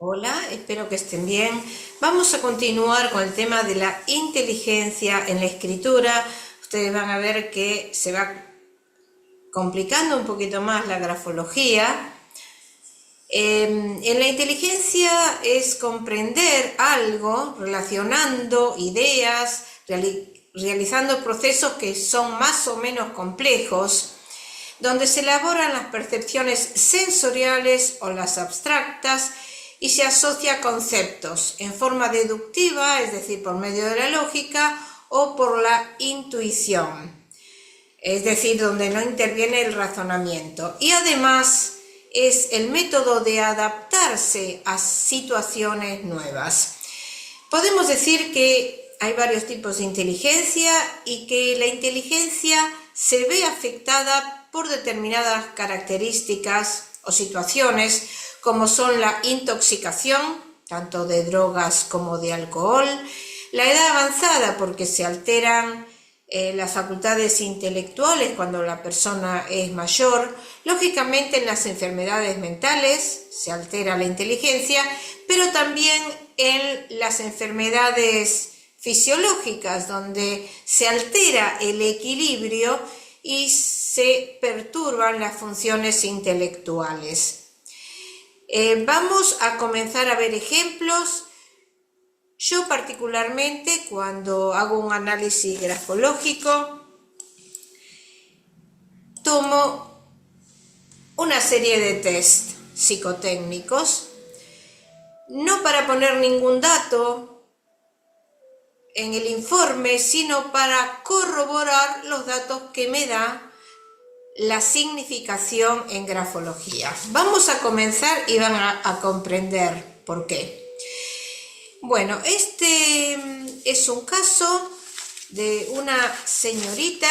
Hola, espero que estén bien. Vamos a continuar con el tema de la inteligencia en la escritura. Ustedes van a ver que se va complicando un poquito más la grafología. En la inteligencia es comprender algo, relacionando ideas, realizando procesos que son más o menos complejos, donde se elaboran las percepciones sensoriales o las abstractas y se asocia a conceptos en forma deductiva, es decir, por medio de la lógica, o por la intuición, es decir, donde no interviene el razonamiento. Y además es el método de adaptarse a situaciones nuevas. Podemos decir que hay varios tipos de inteligencia y que la inteligencia se ve afectada por determinadas características o situaciones, como son la intoxicación, tanto de drogas como de alcohol, la edad avanzada, porque se alteran las facultades intelectuales cuando la persona es mayor. Lógicamente, en las enfermedades mentales se altera la inteligencia, pero también en las enfermedades fisiológicas, donde se altera el equilibrio y se perturban las funciones intelectuales. Vamos a comenzar a ver ejemplos. Yo particularmente, cuando hago un análisis grafológico, tomo una serie de test psicotécnicos, no para poner ningún dato en el informe, sino para corroborar los datos que me da la significación en grafología. Vamos a comenzar y van a comprender por qué. Bueno, este es un caso de una señorita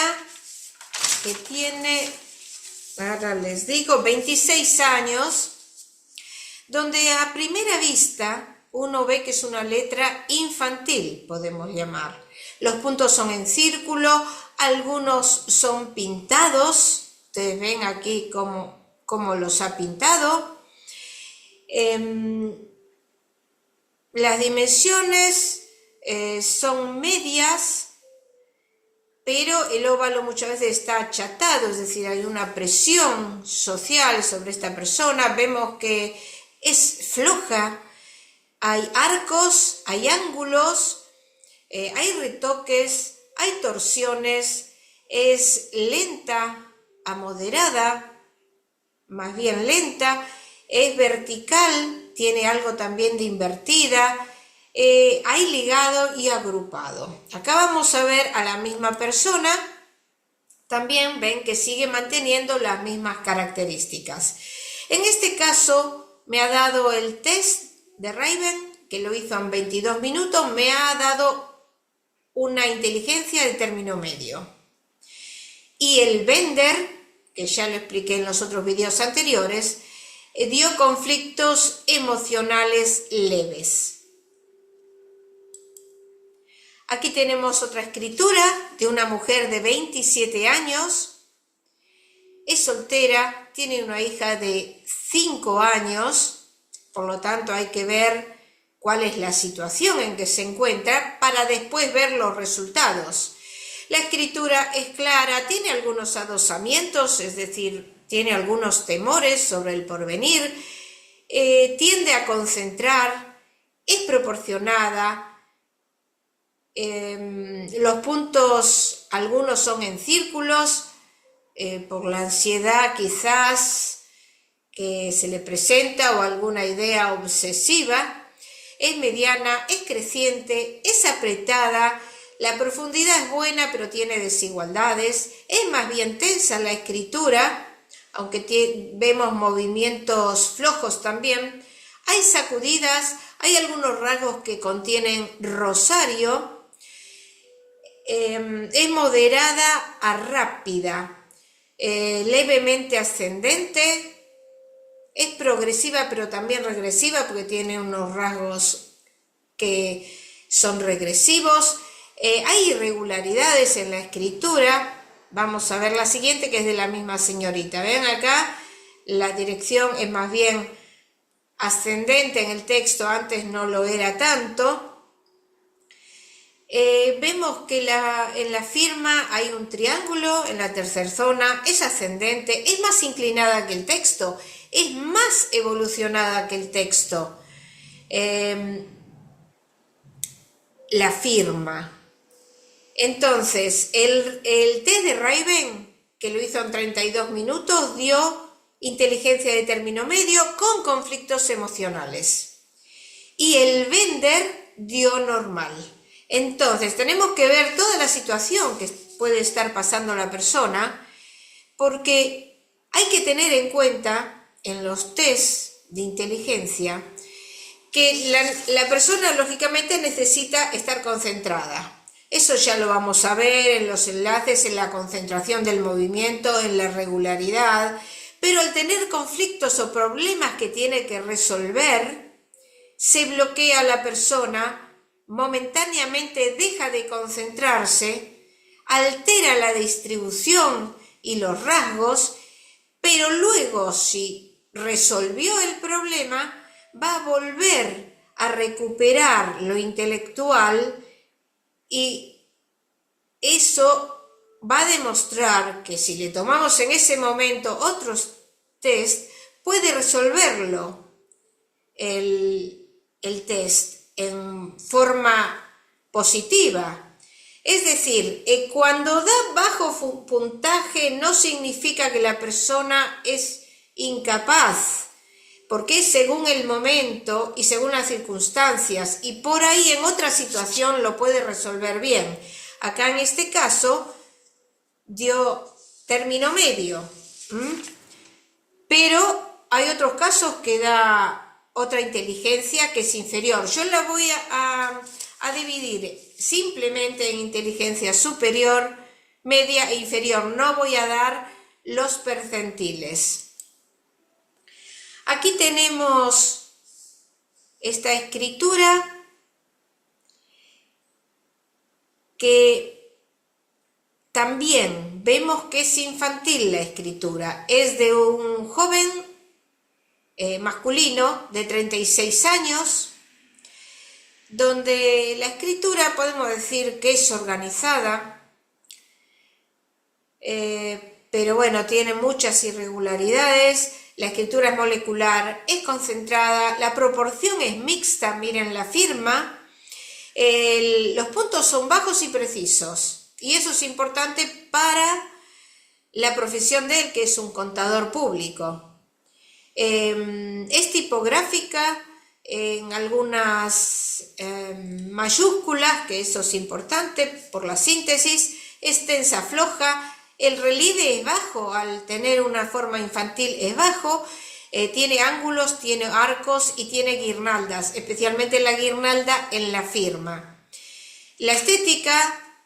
que tiene, ahora les digo, 26 años, donde a primera vista uno ve que es una letra infantil, podemos llamar. Los puntos son en círculo, algunos son pintados. Ustedes ven aquí cómo los ha pintado. Las dimensiones son medias, pero el óvalo muchas veces está achatado, es decir, hay una presión social sobre esta persona. Vemos que es floja, hay arcos, hay ángulos, hay retoques, hay torsiones, es lenta a moderada, más bien lenta, es vertical, tiene algo también de invertida, hay ligado y agrupado. Acá vamos a ver a la misma persona, también ven que sigue manteniendo las mismas características. En este caso me ha dado el test de Raven, que lo hizo en 22 minutos, me ha dado una inteligencia de término medio. Y el Bender, que ya lo expliqué en los otros vídeos anteriores, dio conflictos emocionales leves. Aquí tenemos otra escritura de una mujer de 27 años, es soltera, tiene una hija de 5 años, por lo tanto hay que ver cuál es la situación en que se encuentra para después ver los resultados. La escritura es clara, tiene algunos adosamientos, es decir, tiene algunos temores sobre el porvenir, tiende a concentrar, es proporcionada, los puntos, algunos son en círculos, por la ansiedad quizás que se le presenta o alguna idea obsesiva, es mediana, es creciente, es apretada. La profundidad es buena, pero tiene desigualdades. Es más bien tensa la escritura, aunque vemos movimientos flojos también. Hay sacudidas, hay algunos rasgos que contienen rosario. Es moderada a rápida, levemente ascendente. Es progresiva, pero también regresiva, porque tiene unos rasgos que son regresivos. Hay irregularidades en la escritura. Vamos a ver la siguiente, que es de la misma señorita. Ven acá, la dirección es más bien ascendente en el texto, antes no lo era tanto. Vemos que en la firma hay un triángulo en la tercera zona, es ascendente, es más inclinada que el texto, es más evolucionada que el texto. La firma. Entonces, el test de Raven, que lo hizo en 32 minutos, dio inteligencia de término medio con conflictos emocionales. Y el Bender dio normal. Entonces, tenemos que ver toda la situación que puede estar pasando la persona, porque hay que tener en cuenta en los tests de inteligencia que la persona lógicamente necesita estar concentrada. Eso ya lo vamos a ver en los enlaces, en la concentración del movimiento, en la regularidad, pero al tener conflictos o problemas que tiene que resolver, se bloquea la persona, momentáneamente deja de concentrarse, altera la distribución y los rasgos, pero luego si resolvió el problema, va a volver a recuperar lo intelectual y eso va a demostrar que si le tomamos en ese momento otros test, puede resolverlo el test en forma positiva. Es decir, cuando da bajo puntaje no significa que la persona es incapaz, porque es según el momento y según las circunstancias, y por ahí en otra situación lo puede resolver bien. Acá en este caso dio término medio, pero hay otros casos que da otra inteligencia que es inferior. Yo la voy a dividir simplemente en inteligencia superior, media e inferior. No voy a dar los percentiles. Aquí tenemos esta escritura que también vemos que es infantil la escritura. Es de un joven masculino de 36 años, donde la escritura podemos decir que es organizada, pero bueno, tiene muchas irregularidades. La escritura es molecular, es concentrada, la proporción es mixta, miren la firma, los puntos son bajos y precisos, y eso es importante para la profesión de él, que es un contador público. Es tipográfica en algunas mayúsculas, que eso es importante por la síntesis, es tensa, floja. El relieve es bajo, al tener una forma infantil es bajo, tiene ángulos, tiene arcos y tiene guirnaldas, especialmente la guirnalda en la firma. La estética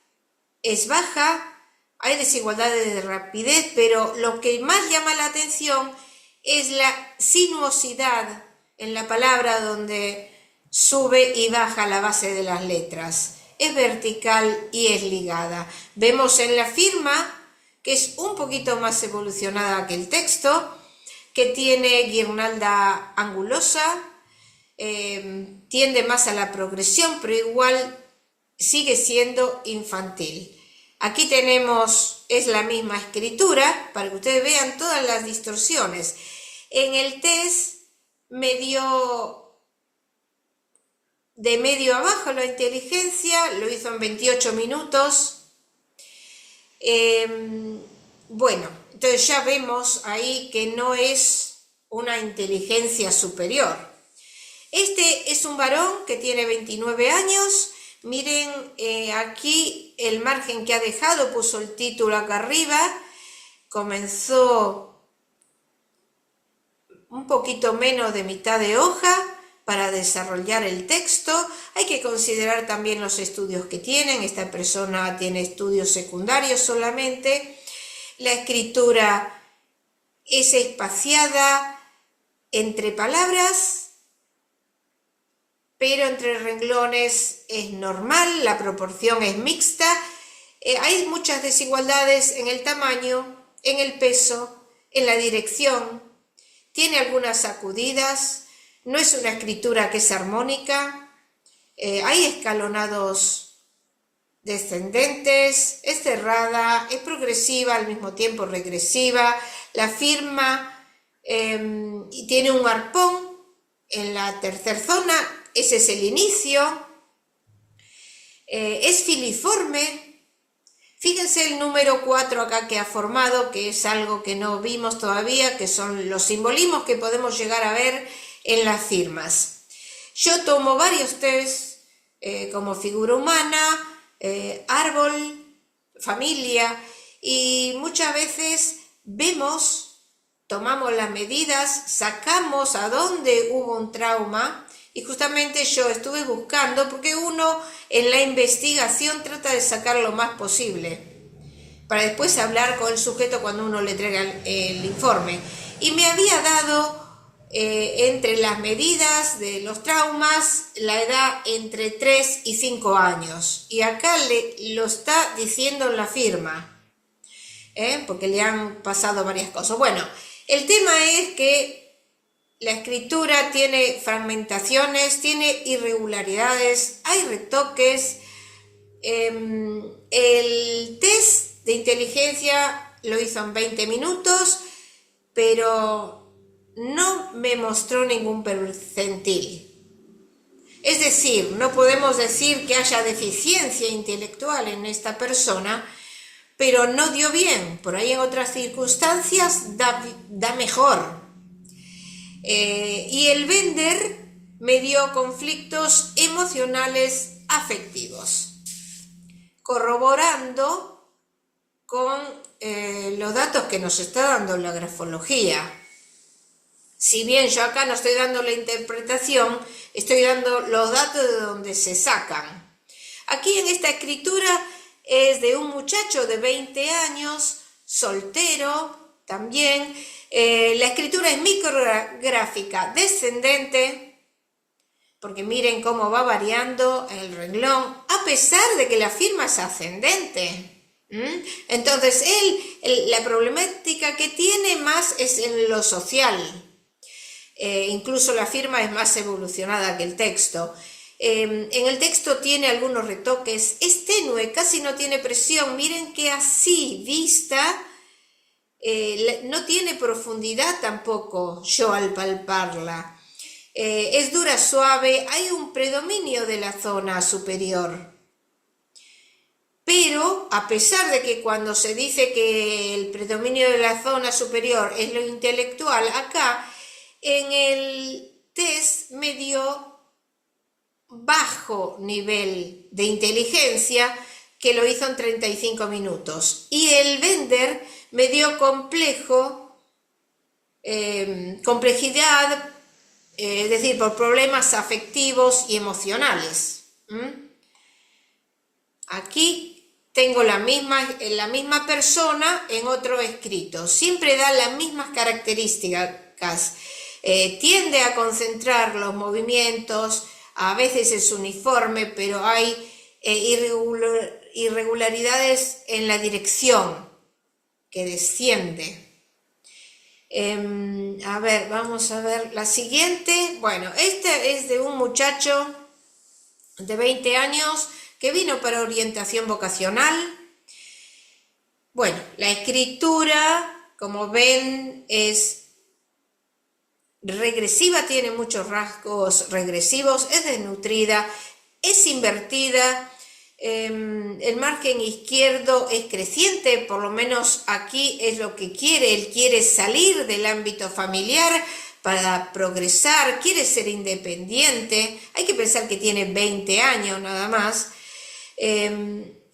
es baja, hay desigualdades de rapidez, pero lo que más llama la atención es la sinuosidad en la palabra, donde sube y baja la base de las letras. Es vertical y es ligada. Vemos en la firma que es un poquito más evolucionada que el texto, que tiene guirnalda angulosa, tiende más a la progresión, pero igual sigue siendo infantil. Aquí tenemos, es la misma escritura, para que ustedes vean todas las distorsiones. En el test me dio de medio a bajo la inteligencia, lo hizo en 28 minutos. Bueno, entonces ya vemos ahí que no es una inteligencia superior. Este es un varón que tiene 29 años. Miren aquí el margen que ha dejado, puso el título acá arriba. Comenzó un poquito menos de mitad de hoja para desarrollar el texto. Hay que considerar también los estudios que tienen. Esta persona tiene estudios secundarios solamente. La escritura es espaciada entre palabras, pero entre renglones es normal, la proporción es mixta. Hay muchas desigualdades en el tamaño, en el peso, en la dirección. Tiene algunas sacudidas. no es una escritura que es armónica, hay escalonados descendentes, es cerrada, es progresiva, al mismo tiempo regresiva, la firma y tiene un arpón en la tercera zona, ese es el inicio, es filiforme. Fíjense el número 4 acá que ha formado, que es algo que no vimos todavía, que son los simbolismos que podemos llegar a ver en las firmas. Yo tomo varios test como figura humana, árbol, familia, y muchas veces tomamos las medidas, sacamos a dónde hubo un trauma. Y justamente yo estuve buscando, porque uno en la investigación trata de sacar lo más posible, para después hablar con el sujeto cuando uno le entrega el informe. Y me había dado entre las medidas de los traumas la edad entre 3 y 5 años. Y acá lo está diciendo en la firma, porque le han pasado varias cosas. Bueno, el tema es que la escritura tiene fragmentaciones, tiene irregularidades, hay retoques. El test de inteligencia lo hizo en 20 minutos, pero no me mostró ningún percentil. Es decir, no podemos decir que haya deficiencia intelectual en esta persona, pero no dio bien. Por ahí en otras circunstancias da mejor. Y el Bender me dio conflictos emocionales afectivos, corroborando con los datos que nos está dando la grafología. Si bien yo acá no estoy dando la interpretación, estoy dando los datos de donde se sacan. Aquí en esta escritura es de un muchacho de 20 años, soltero también. La escritura es micrográfica descendente, porque miren cómo va variando el renglón, a pesar de que la firma es ascendente. Entonces la problemática que tiene más es en lo social. Incluso la firma es más evolucionada que el texto. En el texto tiene algunos retoques, es tenue, casi no tiene presión. Miren que así vista no tiene profundidad tampoco yo al palparla. Es dura, suave, hay un predominio de la zona superior. Pero a pesar de que cuando se dice que el predominio de la zona superior es lo intelectual, acá en el test me dio bajo nivel de inteligencia, que lo hizo en 35 minutos. Y el Bender me dio complejidad, es decir, por problemas afectivos y emocionales. Aquí tengo la misma persona en otro escrito. Siempre da las mismas características. Tiende a concentrar los movimientos, a veces es uniforme, pero hay irregularidades en la dirección que desciende. A ver, vamos a ver la siguiente. Bueno, este es de un muchacho de 20 años que vino para orientación vocacional. Bueno, la escritura, como ven, es regresiva, tiene muchos rasgos regresivos, es desnutrida, es invertida. El margen izquierdo es creciente, por lo menos aquí es lo que quiere. Él quiere salir del ámbito familiar para progresar, quiere ser independiente. Hay que pensar que tiene 20 años nada más.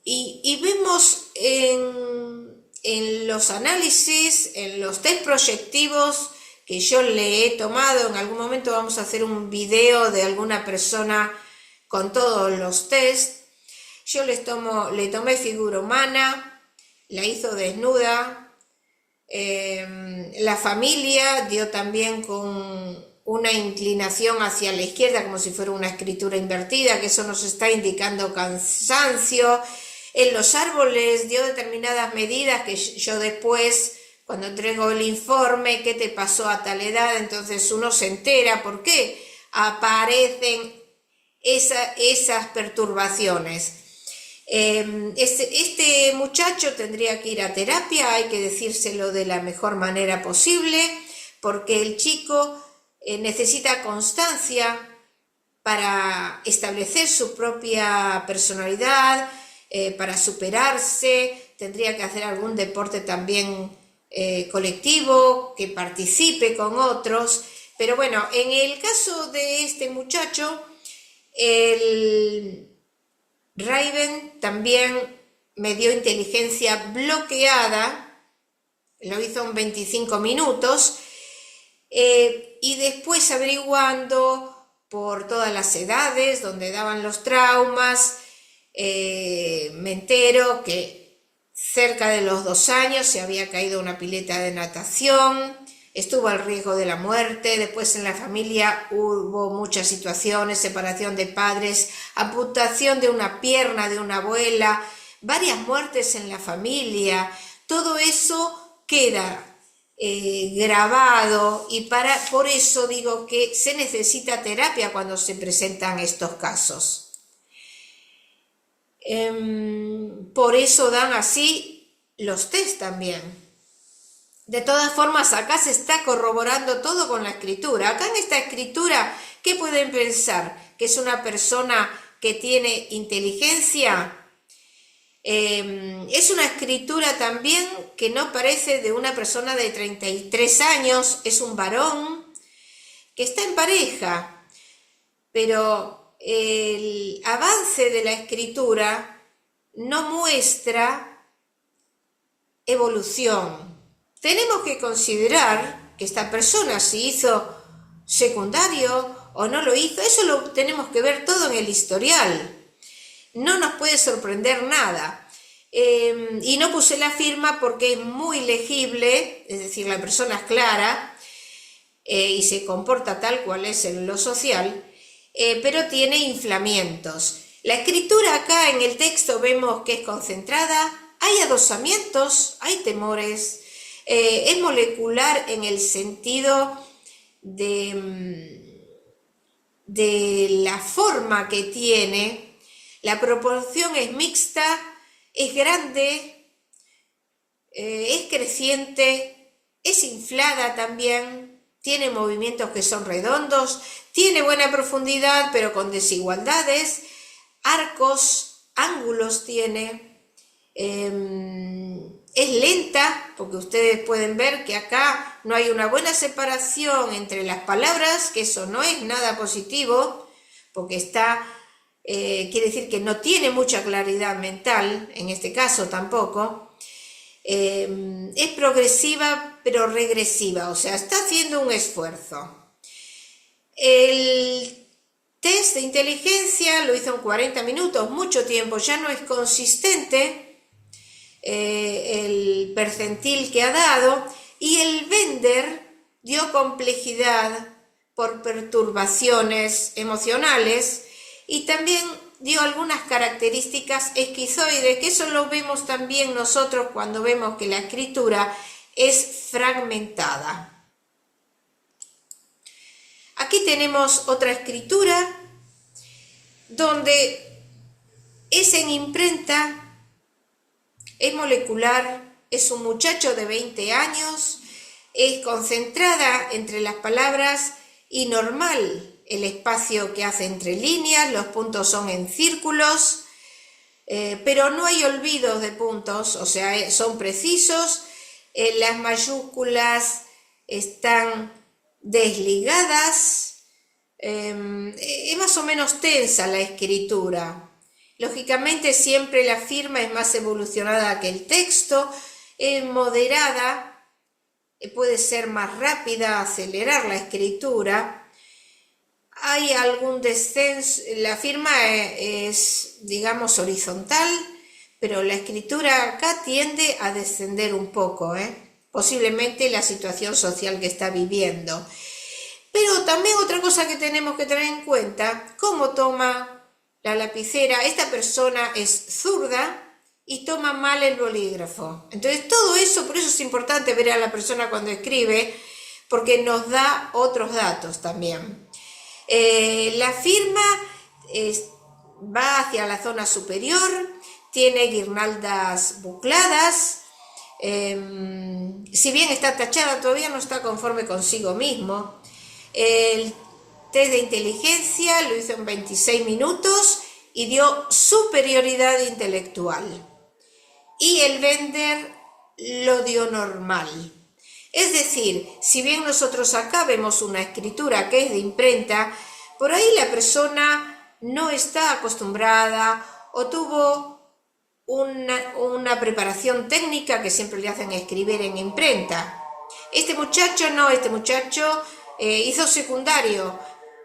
Y vemos en los análisis, en los test proyectivos que yo le he tomado, en algún momento vamos a hacer un video de alguna persona con todos los tests. Yo le tomé figura humana, la hizo desnuda, la familia dio también con una inclinación hacia la izquierda, como si fuera una escritura invertida, que eso nos está indicando cansancio. En los árboles dio determinadas medidas que yo después cuando entregó el informe, ¿qué te pasó a tal edad? Entonces uno se entera por qué aparecen esas perturbaciones. Este muchacho tendría que ir a terapia, hay que decírselo de la mejor manera posible, porque el chico necesita constancia para establecer su propia personalidad, para superarse, tendría que hacer algún deporte también colectivo, que participe con otros. Pero bueno, en el caso de este muchacho, el Raven también me dio inteligencia bloqueada, lo hizo en 25 minutos, y después averiguando por todas las edades donde daban los traumas, me entero que cerca de los 2 años se había caído una pileta de natación, estuvo al riesgo de la muerte, después en la familia hubo muchas situaciones, separación de padres, amputación de una pierna de una abuela, varias muertes en la familia, todo eso queda grabado y por eso digo que se necesita terapia cuando se presentan estos casos. Por eso dan así los test también. De todas formas, acá se está corroborando todo con la escritura. Acá en esta escritura, ¿qué pueden pensar? ¿Que es una persona que tiene inteligencia? Es una escritura también que no parece de una persona de 33 años, es un varón que está en pareja, pero el avance de la escritura no muestra evolución. Tenemos que considerar que esta persona, si hizo secundario o no lo hizo, eso lo tenemos que ver todo en el historial. No nos puede sorprender nada. Y no puse la firma porque es muy legible, es decir, la persona es clara y se comporta tal cual es en lo social, pero tiene inflamientos. La escritura acá en el texto vemos que es concentrada, hay adosamientos, hay temores, es molecular en el sentido de la forma que tiene. La proporción es mixta, es grande, es creciente, es inflada también, tiene movimientos que son redondos, tiene buena profundidad pero con desigualdades, arcos, ángulos tiene, es lenta porque ustedes pueden ver que acá no hay una buena separación entre las palabras, que eso no es nada positivo porque está... quiere decir que no tiene mucha claridad mental, en este caso tampoco, es progresiva pero regresiva, o sea, está haciendo un esfuerzo. El test de inteligencia lo hizo en 40 minutos, mucho tiempo, ya no es consistente el percentil que ha dado, y el Bender dio complejidad por perturbaciones emocionales, y también dio algunas características esquizoides, que eso lo vemos también nosotros cuando vemos que la escritura es fragmentada. Aquí tenemos otra escritura donde es en imprenta, es molecular, es un muchacho de 20 años, es concentrada entre las palabras y normal el espacio que hace entre líneas, los puntos son en círculos, pero no hay olvidos de puntos, o sea, son precisos, las mayúsculas están desligadas, es más o menos tensa la escritura. Lógicamente siempre la firma es más evolucionada que el texto, es moderada, puede ser más rápida, acelerar la escritura. Hay algún descenso, la firma es, digamos, horizontal, pero la escritura acá tiende a descender un poco, posiblemente la situación social que está viviendo. Pero también otra cosa que tenemos que tener en cuenta, cómo toma la lapicera. Esta persona es zurda y toma mal el bolígrafo. Entonces todo eso, por eso es importante ver a la persona cuando escribe, porque nos da otros datos también. La firma va hacia la zona superior, tiene guirnaldas bucladas, si bien está tachada todavía no está conforme consigo mismo. El test de inteligencia lo hizo en 26 minutos y dio superioridad intelectual. Y el Bender lo dio normal. Es decir, si bien nosotros acá vemos una escritura que es de imprenta, por ahí la persona no está acostumbrada o tuvo una preparación técnica que siempre le hacen escribir en imprenta. Este muchacho hizo secundario,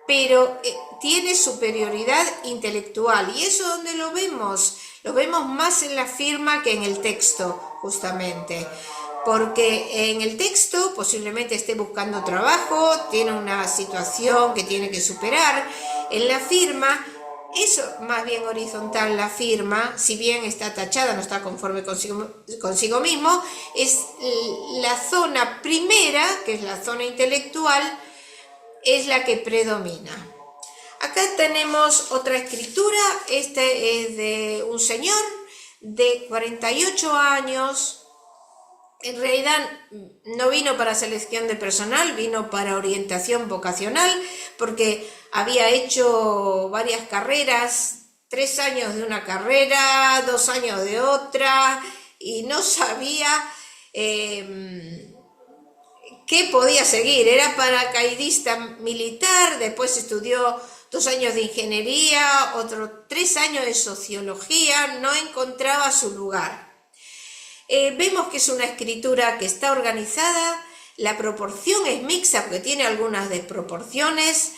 pero tiene superioridad intelectual. ¿Y eso dónde lo vemos? Lo vemos más en la firma que en el texto, justamente. Porque en el texto posiblemente esté buscando trabajo, tiene una situación que tiene que superar. En la firma, eso más bien horizontal la firma, si bien está tachada, no está conforme consigo mismo, es la zona primera, que es la zona intelectual, es la que predomina. Acá tenemos otra escritura, este es de un señor de 48 años, en realidad no vino para selección de personal, vino para orientación vocacional, porque había hecho varias carreras, 3 años de una carrera, 2 años de otra, y no sabía qué podía seguir. Era paracaidista militar, después estudió 2 años de ingeniería, otros 3 años de sociología, no encontraba su lugar. Vemos que es una escritura que está organizada, la proporción es mixta porque tiene algunas desproporciones,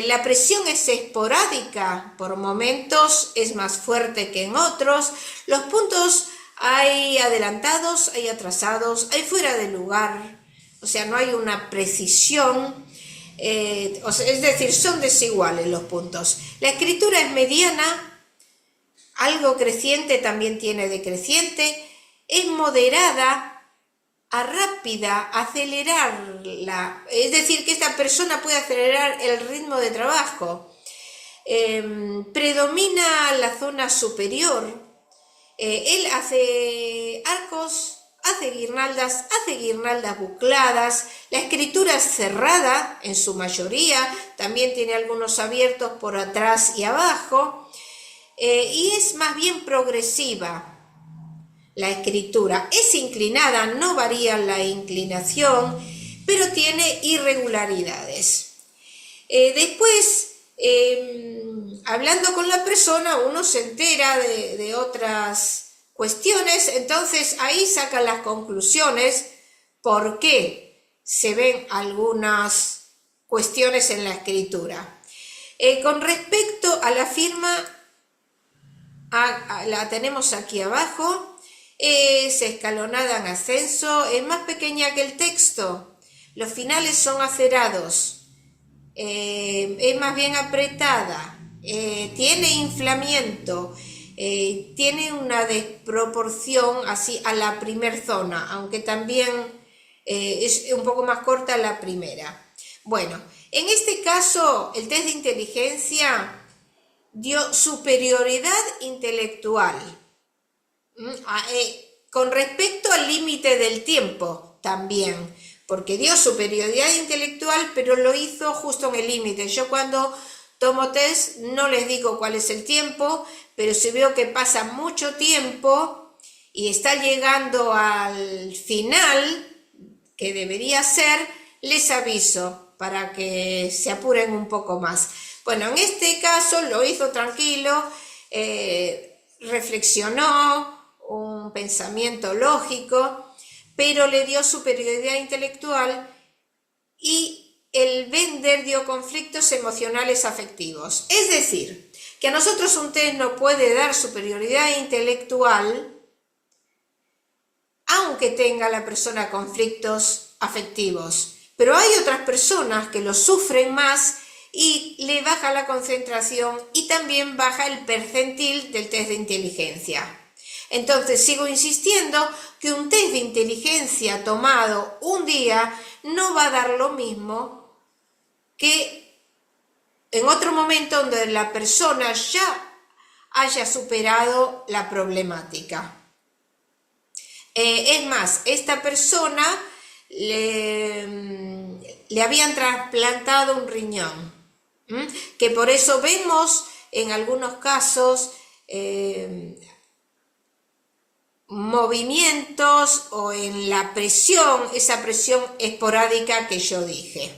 la presión es esporádica, por momentos es más fuerte que en otros, los puntos hay adelantados, hay atrasados, hay fuera de lugar, o sea, no hay una precisión, es decir, son desiguales los puntos. La escritura es mediana, algo creciente también tiene decreciente, es moderada a rápida, acelerarla, es decir, que esta persona puede acelerar el ritmo de trabajo. Predomina la zona superior, él hace arcos, hace guirnaldas bucladas, la escritura es cerrada en su mayoría, también tiene algunos abiertos por atrás y abajo, y es más bien progresiva. La escritura es inclinada, no varía la inclinación, pero tiene irregularidades. Después, hablando con la persona, uno se entera de otras cuestiones, entonces ahí sacan las conclusiones por qué se ven algunas cuestiones en la escritura. Con respecto a la firma, la tenemos aquí abajo. Es escalonada en ascenso, es más pequeña que el texto, los finales son acerados, es más bien apretada, tiene inflamiento, tiene una desproporción así a la primer zona, aunque también es un poco más corta la primera. Bueno, en este caso el test de inteligencia dio superioridad intelectual. Con respecto al límite del tiempo también, porque dio superioridad intelectual, pero lo hizo justo en el límite. Yo cuando tomo test no les digo cuál es el tiempo, pero si veo que pasa mucho tiempo y está llegando al final, que debería ser, les aviso para que se apuren un poco más. Bueno, en este caso lo hizo tranquilo, reflexionó, un pensamiento lógico, pero le dio superioridad intelectual y el Bender dio conflictos emocionales afectivos. Es decir, que a nosotros un test no puede dar superioridad intelectual aunque tenga la persona conflictos afectivos, pero hay otras personas que lo sufren más y le baja la concentración y también baja el percentil del test de inteligencia. Entonces sigo insistiendo que un test de inteligencia tomado un día no va a dar lo mismo que en otro momento donde la persona ya haya superado la problemática. Es más, esta persona le habían trasplantado un riñón, que por eso vemos en algunos casos movimientos o en la presión, esa presión esporádica que yo dije.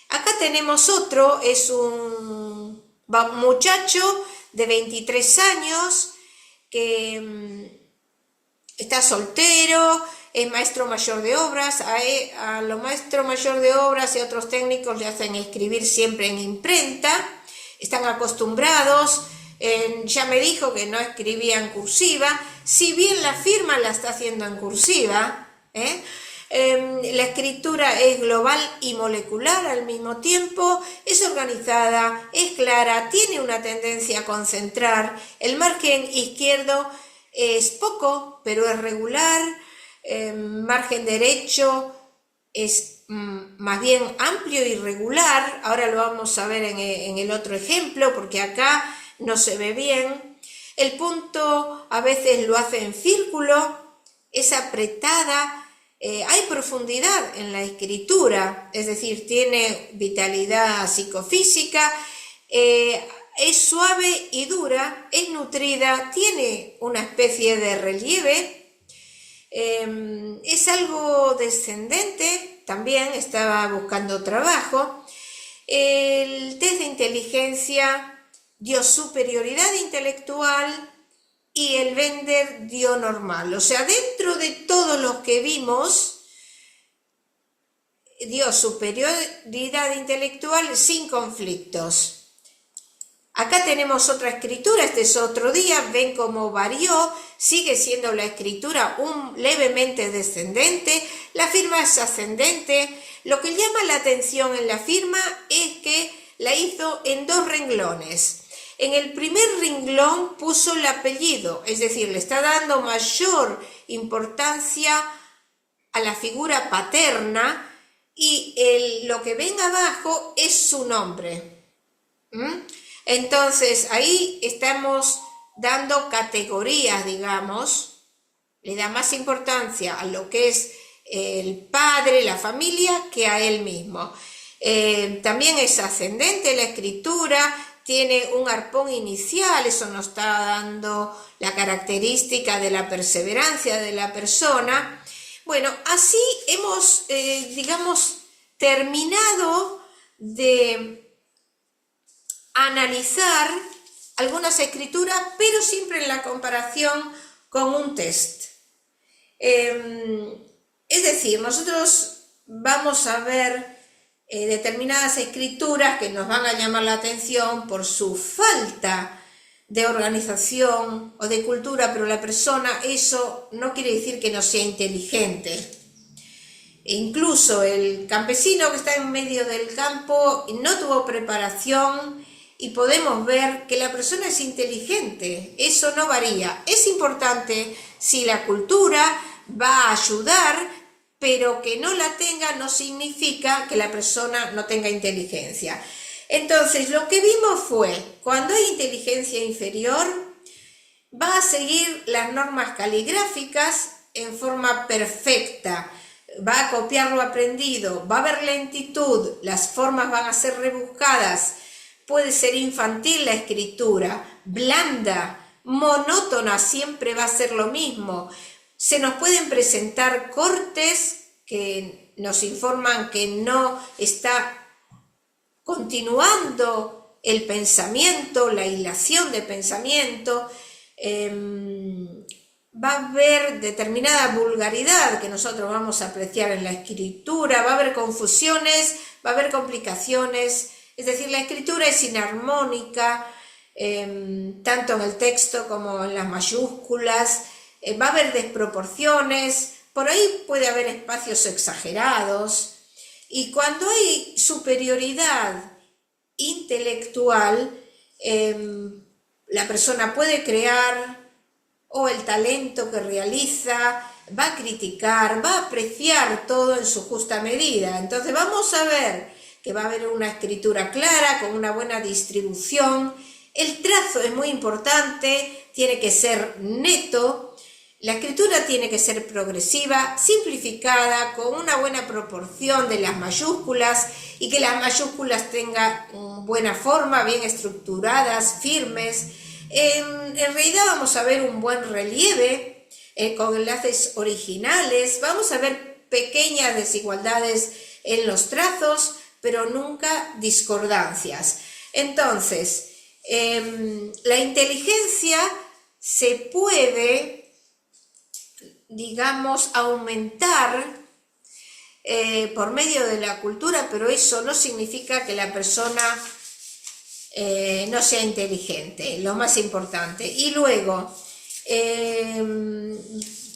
Acá tenemos otro, es un muchacho de 23 años que está soltero, es maestro mayor de obras. A los maestros mayor de obras y a otros técnicos le hacen escribir siempre en imprenta, están acostumbrados. Ya me dijo que no escribía en cursiva, si bien la firma la está haciendo en cursiva. La escritura es global y molecular al mismo tiempo, es organizada, es clara, tiene una tendencia a concentrar, el margen izquierdo es poco, pero es regular, margen derecho es más bien amplio y regular. Ahora lo vamos a ver en el otro ejemplo, porque acá no se ve bien. El punto a veces lo hace en círculo, es apretada, hay profundidad en la escritura, es decir, tiene vitalidad psicofísica, es suave y dura, es nutrida, tiene una especie de relieve, es algo descendente, también estaba buscando trabajo. El test de inteligencia dio superioridad intelectual y el Bender dio normal. O sea, dentro de todos los que vimos, dio superioridad intelectual sin conflictos. Acá tenemos otra escritura, este es otro día, ven cómo varió, sigue siendo la escritura levemente descendente, la firma es ascendente. Lo que llama la atención en la firma es que la hizo en 2 renglones. En el primer renglón puso el apellido, es decir, le está dando mayor importancia a la figura paterna, y lo que ven abajo es su nombre. Entonces ahí estamos dando categorías, digamos, le da más importancia a lo que es el padre, la familia, que a él mismo. También es ascendente la escritura, tiene un arpón inicial, eso nos está dando la característica de la perseverancia de la persona. Bueno, así hemos, digamos, terminado de analizar algunas escrituras, pero siempre en la comparación con un test. Es decir, nosotros vamos a ver determinadas escrituras que nos van a llamar la atención por su falta de organización o de cultura, pero la persona, eso no quiere decir que no sea inteligente. E incluso el campesino que está en medio del campo no tuvo preparación y podemos ver que la persona es inteligente, eso no varía. Es importante si la cultura va a ayudar, pero que no la tenga no significa que la persona no tenga inteligencia. Entonces, lo que vimos fue, cuando hay inteligencia inferior, va a seguir las normas caligráficas en forma perfecta, va a copiar lo aprendido, va a haber lentitud, las formas van a ser rebuscadas, puede ser infantil la escritura, blanda, monótona, siempre va a ser lo mismo. Se nos pueden presentar cortes que nos informan que no está continuando el pensamiento, la hilación de pensamiento. Va a haber determinada vulgaridad que nosotros vamos a apreciar en la escritura, va a haber confusiones, va a haber complicaciones, es decir, la escritura es inarmónica, tanto en el texto como en las mayúsculas. Va a haber desproporciones, por ahí puede haber espacios exagerados, y cuando hay superioridad intelectual, la persona puede crear, o el talento que realiza, va a criticar, va a apreciar todo en su justa medida. Entonces vamos a ver que va a haber una escritura clara, con una buena distribución. El trazo es muy importante, tiene que ser neto. La escritura tiene que ser progresiva, simplificada, con una buena proporción de las mayúsculas y que las mayúsculas tengan buena forma, bien estructuradas, firmes. En realidad vamos a ver un buen relieve con enlaces originales, vamos a ver pequeñas desigualdades en los trazos, pero nunca discordancias. Entonces, la inteligencia se puede, digamos, aumentar por medio de la cultura, pero eso no significa que la persona no sea inteligente, lo más importante. Y luego,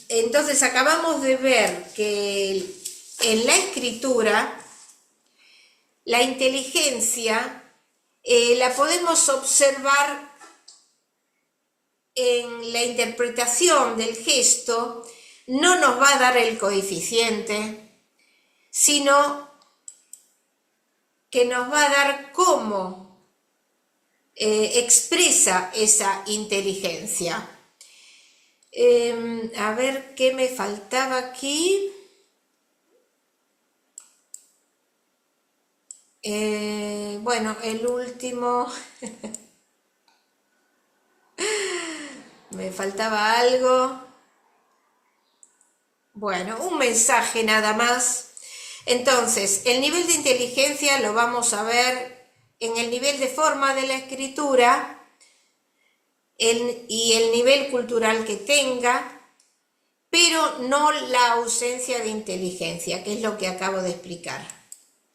entonces acabamos de ver que en la escritura la inteligencia la podemos observar en la interpretación del gesto. No nos va a dar el coeficiente, sino que nos va a dar cómo expresa esa inteligencia. A ver qué me faltaba aquí. Bueno, el último. Me faltaba algo. Bueno, un mensaje nada más. Entonces, el nivel de inteligencia lo vamos a ver en el nivel de forma de la escritura y el nivel cultural que tenga, pero no la ausencia de inteligencia, que es lo que acabo de explicar.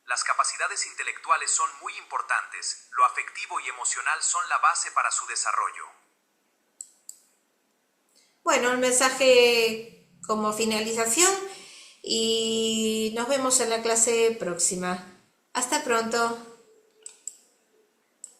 Las capacidades intelectuales son muy importantes. Lo afectivo y emocional son la base para su desarrollo. Bueno, el mensaje como finalización y nos vemos en la clase próxima. Hasta pronto.